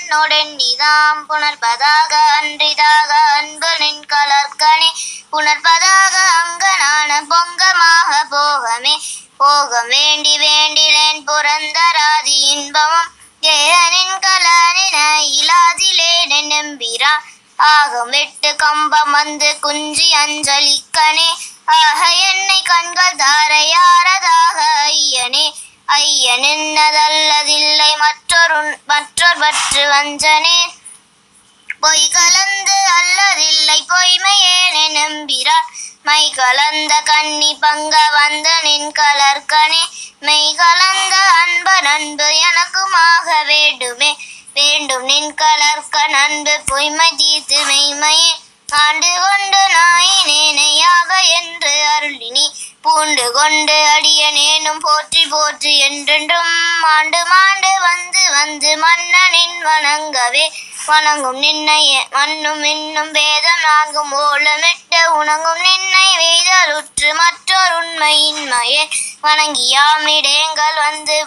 என்னோடெண்ணிதாம் புணர்ப்பதாக அன்றிதாக அன்பு நின் கலர்கனே புணர்ப்பதாக அங்கனான பொங்கமாக போகமே போகம் வேண்டி வேண்டிலேன் புரந்தராதி இன்பமும் தேகனின் கலனின இலாதிலேன் நம்பிரான் ஆகம் வெட்டு கம்பம் வந்து குஞ்சி அஞ்சலிக்கனே ஆக என்னை கண்கள் தாரையாரதாக ஐயனே ஐயன் என்னதல்லதில்லை மற்றொரு பற்று வஞ்சனே பொய் கலந்து அல்லதில்லை பொய்மையேனே நம்பிரான் மை கலந்த கன்னி பங்க வந்த நின் கலர்கனே மெய் கலந்த அன்பு எனக்குமாக வேண்டுமே வேண்டும் நின் கலர்க்க நன்பு பொய்மை தீர்த்து மெய்மையே ஆண்டு கொண்டு நாயினேனையாக என்று அருளினி பூண்டு கொண்டு அடியனேனும் போற்றி போற்றி என்றென்றும் மாண்டு மாண்டு வந்து வந்து மன்னனின் வணங்கவே வணங்கும் நின்னையே மண்ணும் இன்னும் வேதம் நான்கும் ஓலமிட்டு உணங்கும் நின்னை வேதலுற்று மற்றொரு உண்மையின்மையே வணங்கியாமிடேங்கள் வந்து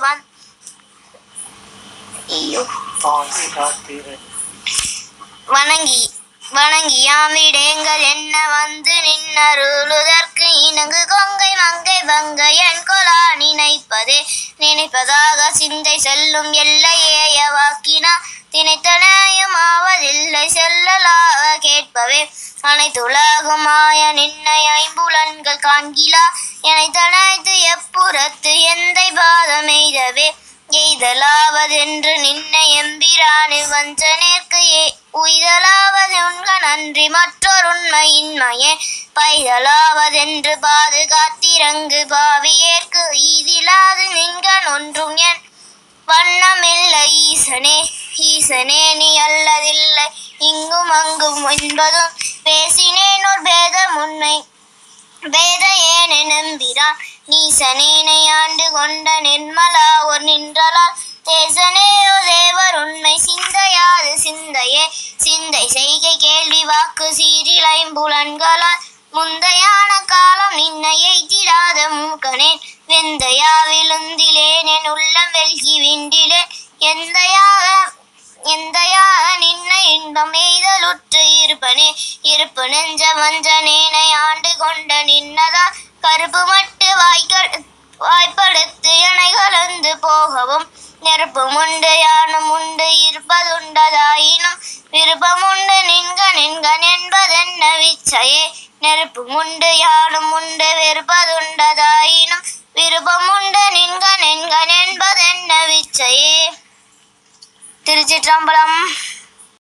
வணங்கியாமிடேங்கள் என்ன வந்து நின்னருளுதற்கு இணங்கு கொங்கை மங்கை வங்கை என் கொலா நினைப்பதே நினைப்பதாக சிந்தை செல்லும் எல்லையேய வாக்கினா தினைத்தனையும் ஆவதில்லை செல்லலாக கேட்பவே அனைத்துலகுமாய நின்னை ஐம்புலன்கள் காண்கிலா எனைத்தனைத்து எப்புறத்து எந்தை பாதம் எய்தவே எய்தலாவதென்று நின்னை எம்பிரானு வஞ்சனேற்கு உய்தலாவது உண்க நன்றி மற்றொரு உண்மையின்மையே பைதலாவதென்று பாதுகாத்திரங்கு பாவியேற்கு ஈதிலாது நின்கண் ஒன்றும் என் வண்ணமில்லை ஈசனே ஈசனே நீ அல்லதில்லை இங்கும் அங்கும் என்பதும் பேசினேன் ஒரு பேதம் உண்மை பேத ஏனே நம்பிரான் நீசனேனை ஆண்டு கொண்ட நிர்மலா ஒரு நின்றலால் தேசனேயோ தேவர் உண்மை சிந்தையாது சிந்தையே சிந்தை செய்கை கேள்வி வாக்கு சீரில் ஐம்புலன்களால் முந்தையான காலம் நின்னை எய்திடாத மூக்கனேன் வெந்தையா விழுந்திலேன் என் உள்ளம் வெல்கி விண்டிலேன் எந்தையாக நின்னை இன்பம் எய்தலுற்று இருப்பனே இருப்பு நெஞ்ச வஞ்சனேனை ஆண்டு கொண்ட நின்னதா கருப்பு மட்டு வாய்ப்படுத்து எனை கலந்து போகவும் நெருப்பும் உண்டு யானும் உண்டு இருப்பதுண்டதாயினும் விருப்பமுண்டு நின்கண் என்பதென்ன விச்சையே நெருப்பும் உண்டு யானும் உண்டு வெறுப்பதுண்டதாயினும் விருப்பமுண்டு நின்கண் என்பதென்ன விச்சையே. திருச்சிற்றம்பலம்.